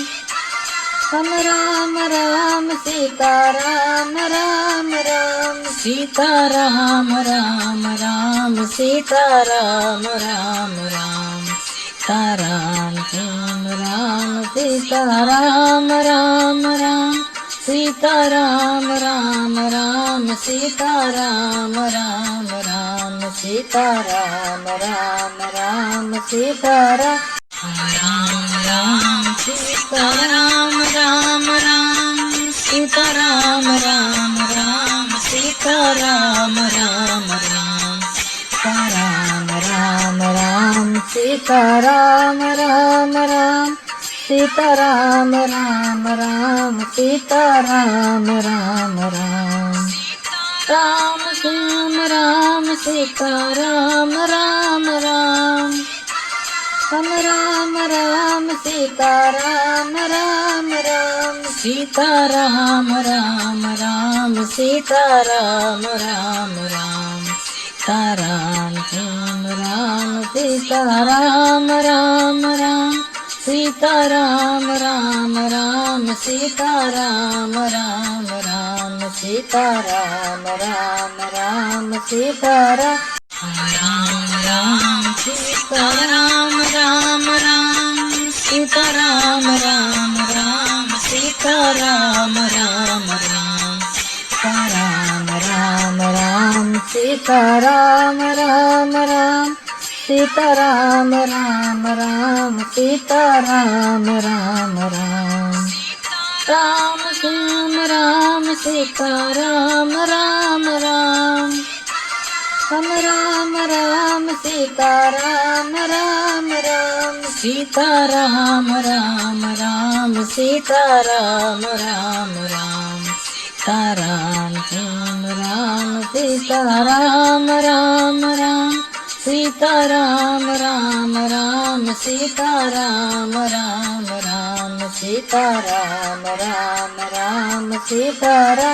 Ram Ram Sitaram Ram Ram Sitaram Ram Ram Sitaram Ram Ram Sitaram Shyam Ram Sitaram Ram Ram Sitaram Ram Ram Sitaram Ram Ram Sitaram Ram Ram Sitaram Ram Sitaram Ram Ram Sitaram Ram Ram Sitaram Ram Ram Sitaram Ram Ram Sitaram Ram Ram Sitaram Ram Ram Sitaram Ram Ram Ram Shyam Ram Sitaram Ram Ram Ram Ram Sitaram Ram Sitaram Ram Ram Sitaram Ram Ram Sitaram Ram Sitaram Ram Ram Sitaram Ram Ram Sitaram Ram Ram Sitaram Ram Ram Sitaram Ram Sitaram Ram Ram Sitaram Ram Ram Sitaram Ram Ram Sitaram Ram Ram Sitaram Ram Ram Sitaram Ram Ram Sitaram Ram Ram Ram Shyam Ram Sitaram Ram Ram Ram Ram Sitaram Ram Ram Sitaram Ram Ram Sitaram Ram Ram Sitaram Ram Sitaram Ram Ram Sitaram Ram Ram Sitaram Ram Ram Sitaram Ram Ram Sitaram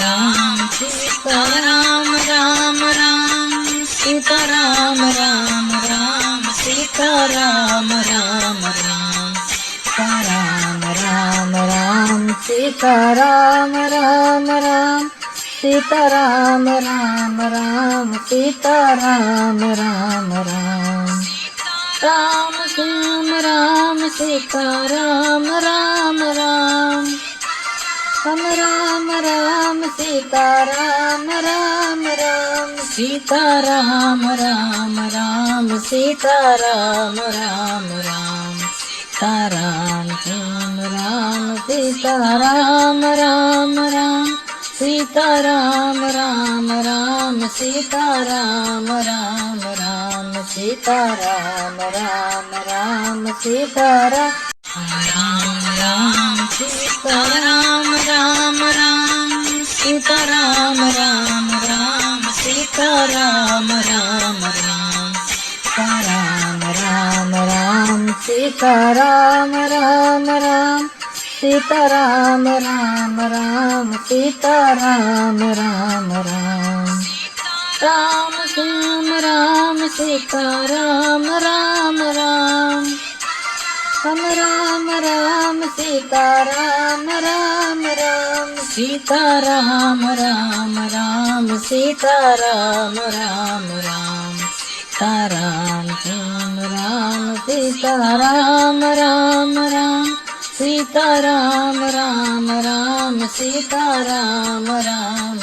Ram Sitaram Ram Ram Sitaram Ram Ram Sitaram Ram Ram Sitaram Ram Ram Sitaram Ram Ram Sitaram Ram Ram Sitaram Ram Ram Ram Shyam Ram Sitaram Ram Ram Ram Ram Sitaram Ram Ram Sitaram Ram Ram Sitaram Ram Ram Sitaram Ram Sitaram Ram Ram Sitaram Ram Ram Sitaram Ram Ram Sitaram Ram Ram Sitaram Ram Sitaram Ram Ram Sitaram Ram Ram Sitaram Ram Ram Sitaram Ram Ram Sitaram Ram Ram Sitaram Ram Ram Sitaram Ram Ram Ram Shyam Ram Sitaram Ram Ram Ram Ram Sitaram Ram Ram Sitaram Ram Ram Sitaram Ram Ram Sitaram Ram Sitaram Ram Ram Sitaram Ram Ram Sitaram Ram Ram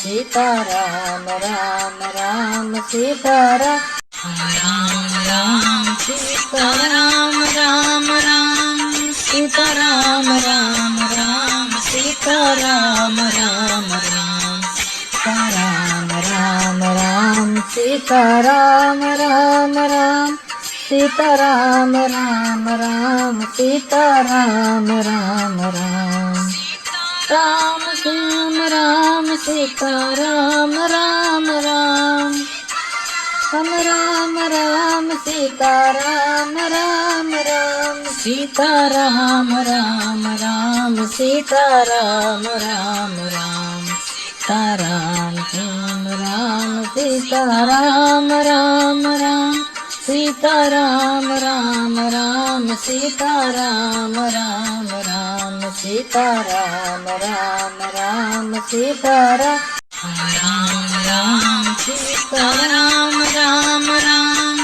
Sitaram Ram Ram Sitaram Ram Sitaram Ram Ram Sitaram Ram Ram Sitaram Ram Ram Sitaram Ram Ram Sitaram Ram Ram Sitaram Ram Ram Sitaram Ram Ram Ram Shyam Ram Sitaram Ram Ram Ram Ram Sitaram Ram Ram Sitaram Ram Ram Sitaram Ram Ram Sitaram Ram Sitaram Ram Ram Sitaram Ram Ram Sitaram Ram Ram Sitaram Ram Ram Sitaram Ram Sitaram Ram Ram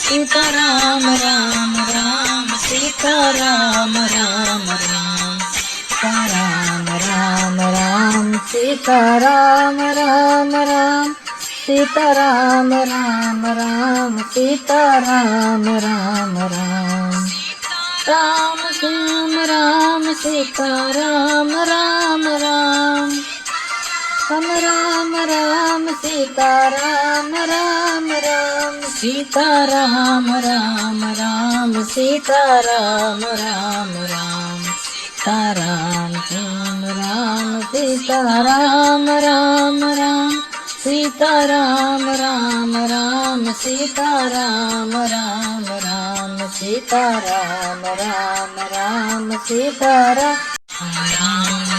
Sitaram Ram Ram Sitaram Ram Ram Sitaram Ram Ram Sitaram Ram Ram Sitaram Ram Ram Sitaram Ram Ram Ram Shyam Ram Sitaram Ram Ram Ram Ram Sitaram Ram Ram Sitaram Ram Ram Sitaram Ram Ram Sitaram Ram Sitaram Ram Ram Sitaram Ram Ram Sitaram Ram Ram Sitaram Ram Ram Ram Sitaram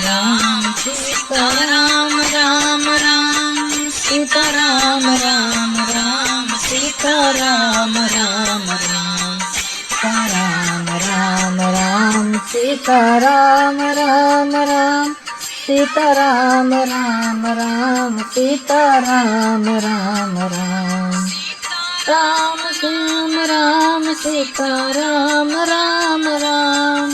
Ram Sitaram Ram Ram Sitaram Ram Ram Sitaram Ram Ram Ram Sitaram Ram Ram Sitaram Ram Ram Sitaram Ram Ram Ram Shyam Ram Sitaram Ram Ram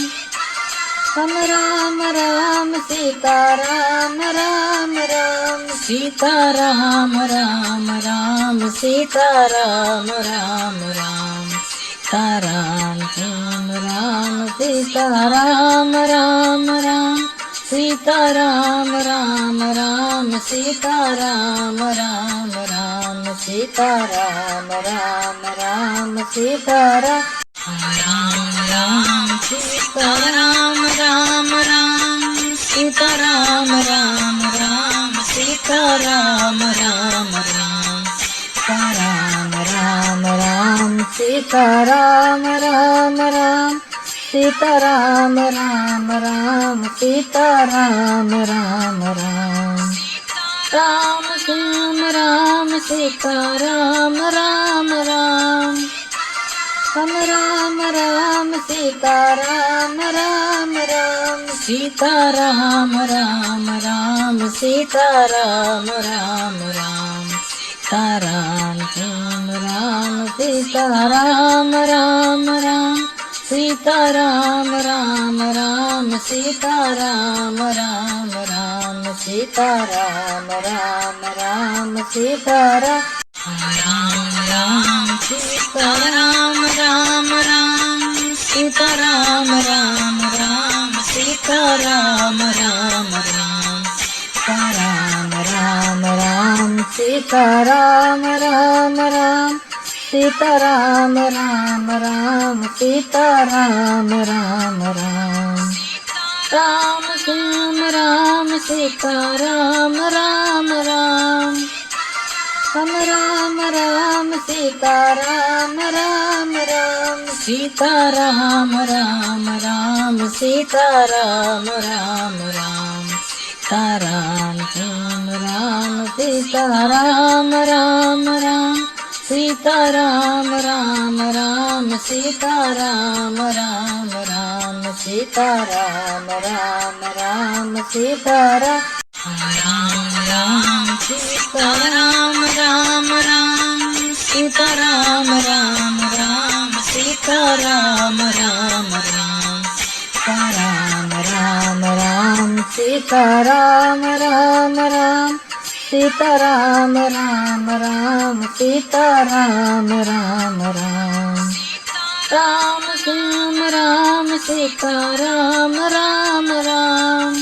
Ram Ram Sitaram Ram Ram Sitaram Ram Ram Sitaram Ram Ram Sitaram Shyam Ram Sitaram Ram Ram Sitaram Ram Ram Sitaram Ram Ram Sitaram Ram Ram Sitaram Ram Sitaram Ram Ram Sitaram Ram Ram Sitaram Ram Ram Sitaram Ram Ram Sitaram Ram Ram Sitaram Ram Ram Ram Shyam Ram Sitaram Ram Ram Ram Sitaram Ram Ram Sitaram Ram Ram Sitaram Ram Ram Sitaram Shyam Ram Sitaram Ram Ram Sitaram Ram Ram Sitaram Ram Ram Sitaram Ram Ram Sitaram Ram Sitaram Ram Ram Sitaram Ram Ram Sitaram Ram Ram Sitaram Ram Ram Sitaram Ram Ram Sitaram Ram Ram Ram Shyam Ram Sitaram Ram Ram Ram Sitaram Ram Ram Sitaram Ram Ram Sitaram Ram Ram Sitaram Shyam Ram Sitaram Ram Ram Sitaram Ram Ram Sitaram Ram Ram Sitaram Ram Ram Sitaram Ram Sitaram Ram Ram Sitaram Ram Ram Sitaram Ram Ram Sitaram Ram Ram Sitaram Ram Ram Sitaram Ram Ram Ram Shyam Ram Sitaram Ram Ram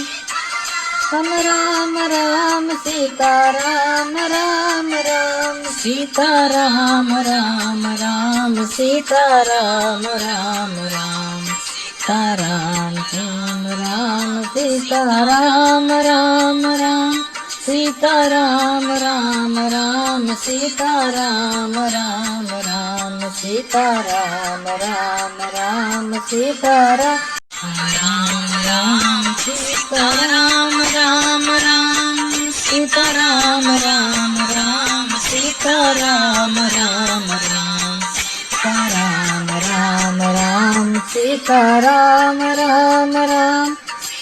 Ram Sitaram Ram Ram Sitaram Ram Ram Sitaram Ram Ram Sitaram Shyam Ram Sitaram Ram Ram Sitaram Ram Ram Sitaram Ram Ram Sitaram Ram Ram Sitaram Ram Sitaram Ram Ram Sitaram Ram Ram Sitaram Ram Ram Sitaram Ram Ram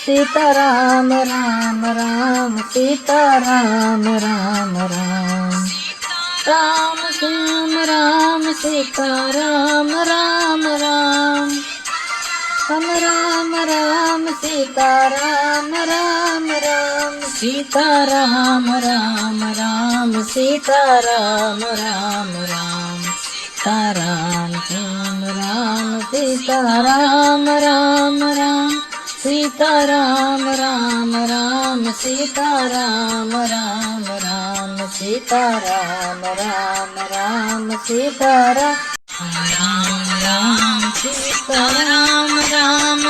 Sitaram Ram Ram Sitaram Ram Ram Ram Shyam Ram Sitaram Ram Ram Ram Sitaram Ram Ram Sitaram Ram Ram Sitaram Ram Ram Sitaram Shyam Ram Sitaram Ram Ram Sitaram Ram Ram Sitaram Ram Ram Sitaram Ram Ram Sitaram Ram Sitaram Ram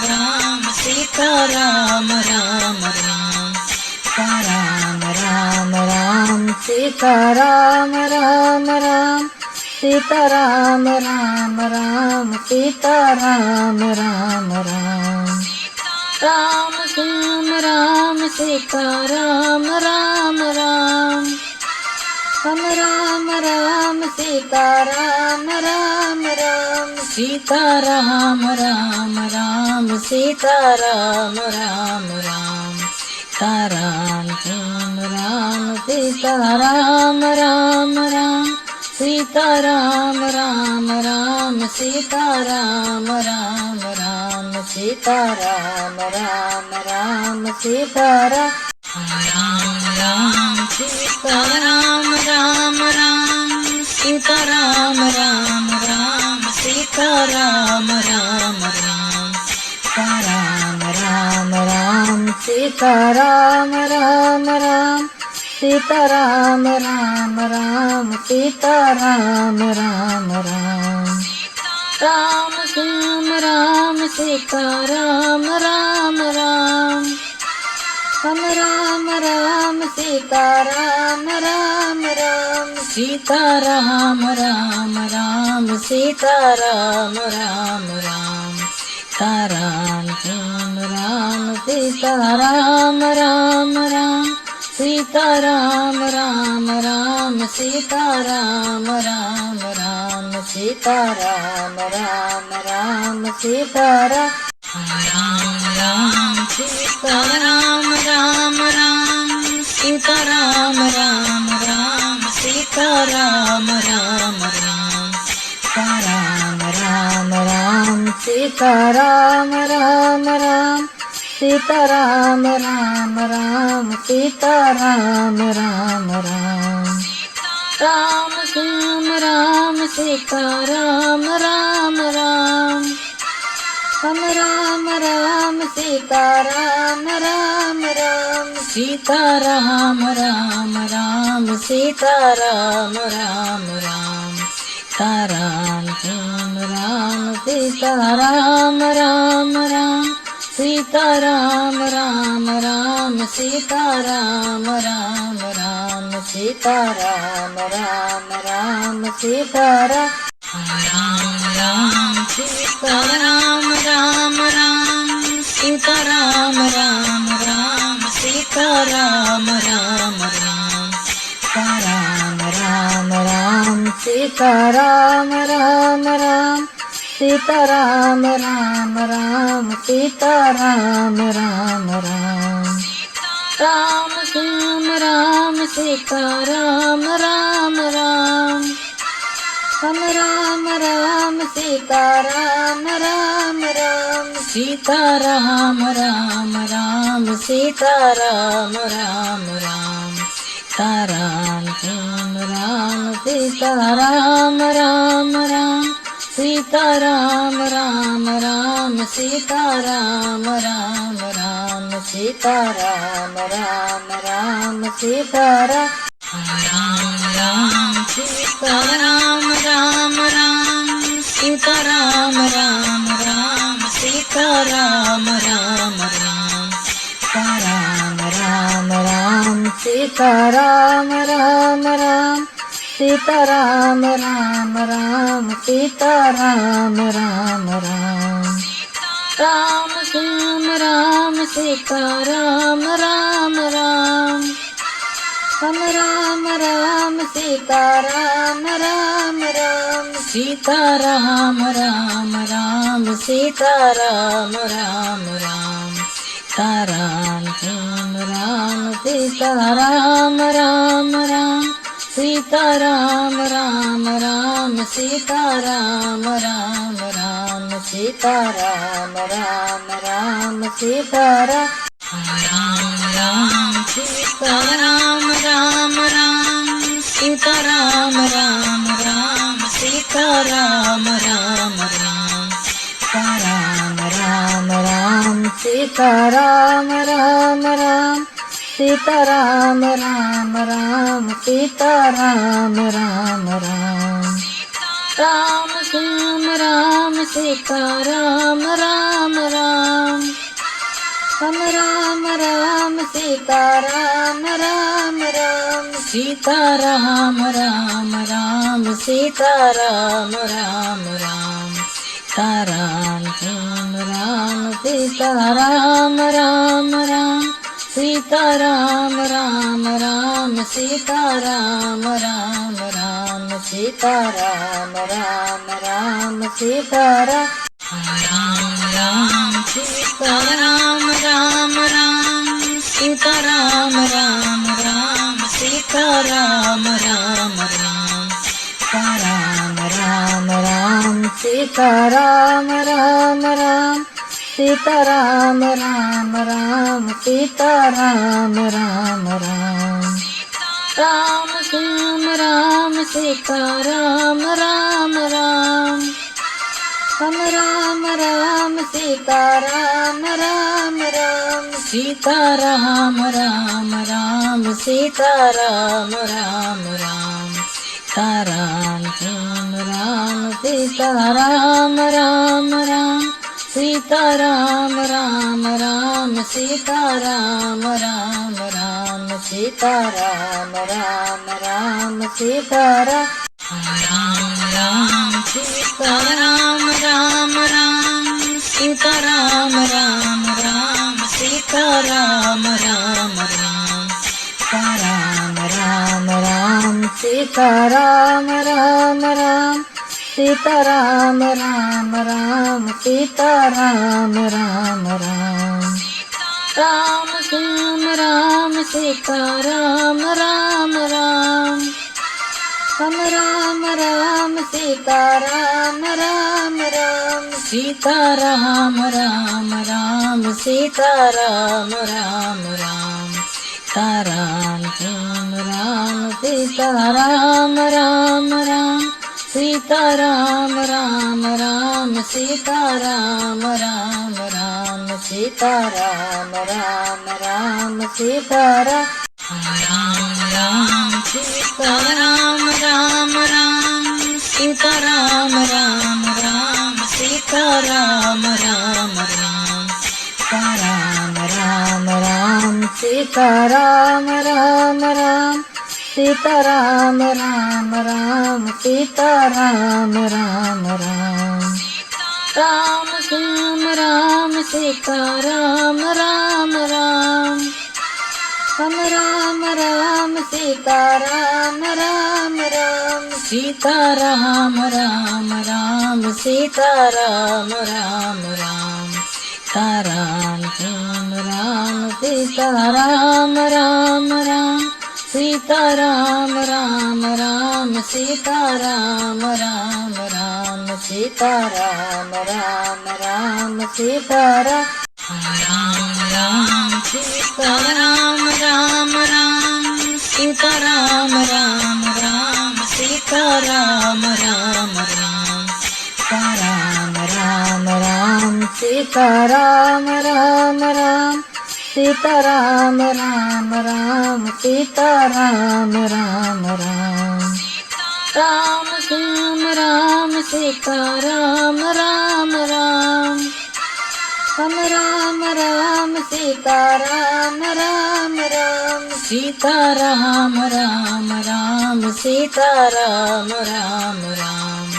Ram Sitaram Ram Ram Sitaram Ram Ram Sitaram Ram Ram Sitaram Ram Ram Sitaram Ram Ram Ram Shyam Ram Sitaram Ram Ram Ram Ram Sitaram Ram Ram Sitaram Ram Ram Sitaram Ram Ram Sitaram Shyam Ram Sitaram Ram Ram Sitaram Ram Ram Sitaram Ram Ram Sitaram Ram Ram Sitaram Ram Sitaram Ram Ram Sitaram Ram Ram Sitaram Ram Ram Sitaram Ram Ram Sitaram Ram Ram Sitaram Ram Ram Sitaram Ram Ram Ram Shyam Ram Sitaram Ram Ram Ram Ram Sitaram Ram Ram Sitaram Ram Ram Sitaram Ram Ram Sitaram Shyam Ram Sitaram Ram Ram Sitaram Ram Ram Sitaram Ram Ram Sitaram Ram Ram Sitaram Ram Sitaram Ram Ram Sitaram Ram Ram Sitaram Ram Ram Sitaram Ram Ram Sitaram Ram Ram Sitaram Ram Ram Sitaram Ram Ram Ram Shyam Ram Sitaram Ram Ram Ram Ram Sitaram Ram Ram Sitaram Ram Ram Sitaram Ram Ram Sitaram Shyam Ram Sitaram Ram Ram Sitaram Ram Ram Sitaram Ram Ram Sitaram Ram Ram Sitaram Ram Sitaram Ram Ram Sitaram Ram Ram Sitaram Ram Ram Sitaram Ram Ram Sitaram Ram Ram Sitaram Ram Ram Sitaram Ram Ram Ram Shyam Ram Sitaram Ram Ram Ram Ram Sitaram Ram Ram Sitaram Ram Ram Sitaram Ram Ram Sitaram Shyam Ram Sitaram Ram Ram Sitaram Ram Ram Sitaram Ram Ram Sitaram Ram Ram Sitaram Ram Sitaram Ram Ram Sitaram Ram Ram Sitaram Ram Ram Sitaram Ram Ram Sitaram Ram Ram Sitaram Ram Ram Sitaram Ram Ram Ram Shyam Ram Sitaram Ram Ram Ram Ram Sitaram Ram Ram Sitaram Ram Ram Sitaram Ram Ram Sitaram Shyam Ram Sitaram Ram Ram Sitaram Ram Ram Sitaram Ram Ram Sitaram Ram Ram Sitaram Ram Sitaram Ram Ram Sitaram Ram Ram Sitaram Ram Ram Sitaram Ram Ram Sitaram Ram Ram Sitaram Ram Ram Sitaram Ram Ram Ram Shyam Ram Sitaram Ram Ram Ram Ram Ram Sita Ram Ram Ram Sita Ram Ram Ram Sita Ram Ram Ram Ram Ram Sita Ram Ram Ram Sita Ram Ram Ram Sita Ram Ram Ram Sita Ram Ram Ram Sita Ram Ram Sita Ram Ram Ram Sita Ram Ram Ram Sita Ram Ram Ram Ram Ram Sita Ram Ram Ram Sita Ram Ram Ram Sita Ram Ram Ram Ram Shyam Ram Sita Ram Ram Ram Ram Ram Sita Ram Ram Ram Sita Ram Ram Ram Sita Ram Ram Ram Ram Sita Ram Ram Ram Sita Ram Ram Ram Sita Ram Ram Ram Sita Ram Ram Ram Sita Ram Sita Ram Ram Ram Sita Ram Ram Ram Sita Ram Ram Ram Ram Sita Ram Ram Ram Sita Ram Ram Ram Sita Ram Ram Ram Ram Shyam Ram Sita Ram Ram Ram Ram Ram Sita Ram Ram Ram Sita Ram Ram Ram Sita Ram Ram Ram Ram Sita Ram Ram Ram Sita Ram Ram Ram Sita Ram Ram Ram Sita Ram Ram Ram Sita Ram Sita Ram Ram Ram Sita Ram Ram Ram Sita Ram Ram Ram Ram Sita Ram Ram Ram Sita Ram Ram Ram Sita Ram Ram Ram Ram Shyam Ram Sita Ram Ram Ram Ram Sita Ram Ram Ram Sita Ram Ram Ram Sita Ram Ram Ram Sita Ram Ram Ram Sita Ram Ram Ram Sita Ram Ram Ram Sita Ram Ram Ram Sita Ram Sita Ram Ram Ram Sita Ram Ram Ram Sita Ram Ram Ram Sita Ram Ram Ram Sita Ram Ram Ram Sita Ram Ram Ram Ram Shyam Ram Sita Ram Ram Ram Ram Sita Ram Ram Ram Sita Ram Ram Ram Sita Ram Ram Ram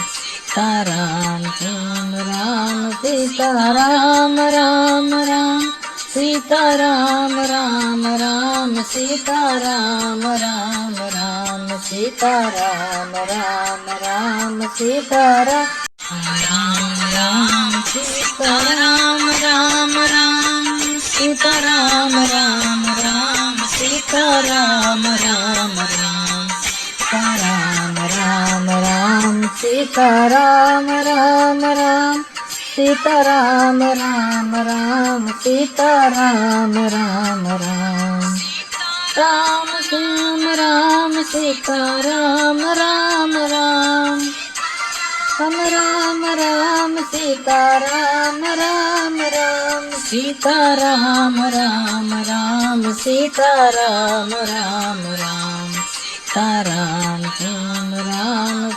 Sita Ram Ram Ram Sita Ram Ram Ram Sita Ram Ram Ram Sita Ram Ram Ram Sita Ram Sita Ram Ram Ram Sita Ram Ram Ram Sita Ram Ram Ram Sita Ram Ram Ram Sita Ram Ram Ram Sita Ram Ram Ram Ram Shyam Ram Sita Ram Ram Ram Ram Sita Ram Ram Ram Sita Ram Ram Ram Sita Ram Ram Ram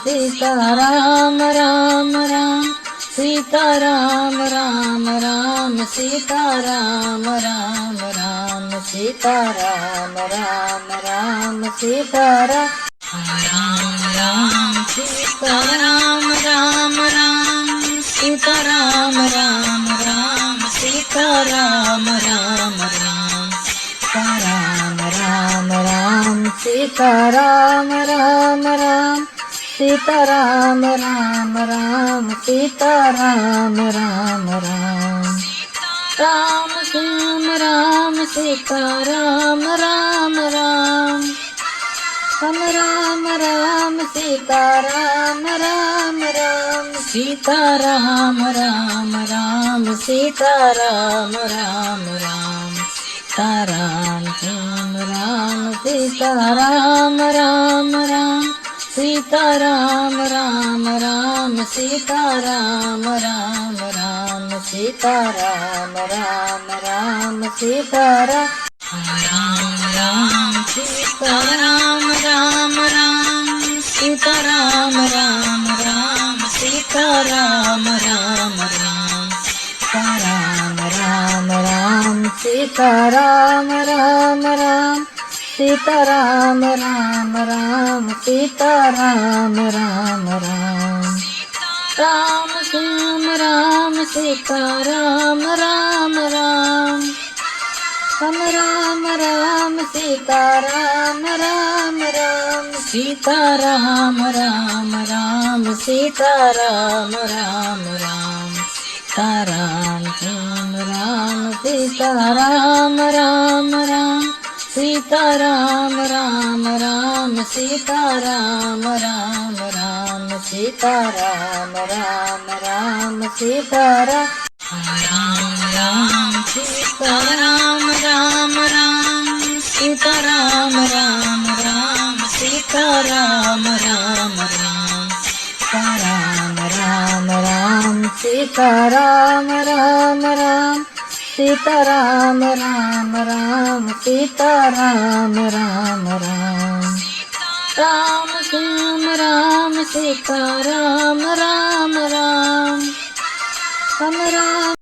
Sita Ram Ram Ram Sitaram Ram Ram Sitaram Ram Ram Sitaram Ram Ram Sitaram Ram Sitaram Ram Ram Sitaram Ram Ram Sitaram Ram Ram Sitaram Ram Ram Sitaram Ram Ram Sitaram Ram Ram Sitaram Ram Ram Ram Shyam Ram Sitaram Ram Ram Ram Ram Sitaram Ram Ram Sitaram Ram Ram Sitaram Ram Ram Sitaram Shyam Ram Sitaram Ram Ram Sitaram Ram Ram Sitaram Ram Ram Sitaram Ram Ram Sitaram Ram Sitaram Ram Ram Sitaram Ram Ram Sitaram Ram Ram Sitaram Ram Ram Sitaram Ram Ram Sitaram Ram Ram Sitaram Ram Ram Ram Shyam Ram Sitaram Ram Ram Ram Ram Sitaram Ram Ram Sitaram Ram Ram Sitaram Ram Ram Sitaram Shyam Ram Sitaram Ram Ram Sitaram Ram Ram Sitaram Ram Ram Sitaram Ram Ram Sitaram Ram Sitaram Ram Ram Sitaram Ram Ram Sitaram Ram Ram Sitaram Ram Ram Sitaram Ram Ram Sitaram Ram Ram Sitaram Ram Ram Ram Shyam Ram Sitaram Ram Ram Ram